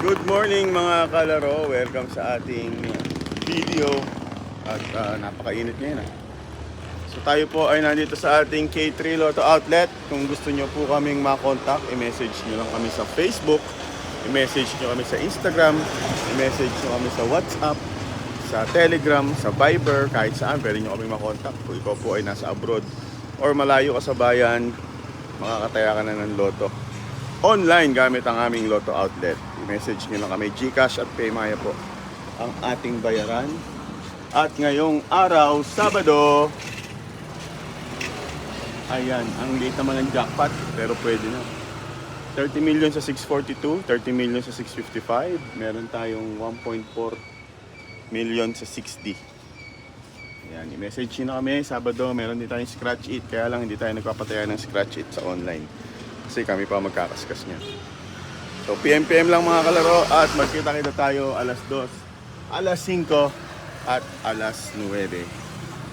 Good morning mga kalaro, welcome sa ating video. At napakainit ngayon. So tayo po ay nandito sa ating K3 Lotto Outlet. Kung gusto nyo po kaming makontak, i-message nyo lang kami sa Facebook, i-message nyo kami sa Instagram, i-message nyo kami sa WhatsApp, sa Telegram, sa Viber, kahit saan pwede nyo kami makontak. Kung ikaw po ay nasa abroad or malayo ka sa bayan, makakataya ka na ng Lotto online gamit ang aming Lotto Outlet. I-message nyo lang kami, GCash at Paymaya po ang ating bayaran. At ngayong araw, Sabado, ayan, ang liit naman ng jackpot, pero pwede na. 30 million sa 642, 30 million sa 655, meron tayong 1.4 million sa 60. Ayan, i-message nyo na kami, Sabado, meron din tayong scratch it, kaya lang hindi tayo nagpapataya ng scratch it sa online. Kasi kami pa magkakaskas niya. So PM lang mga kalaro at magkita-kita tayo alas 2, alas 5 at alas 9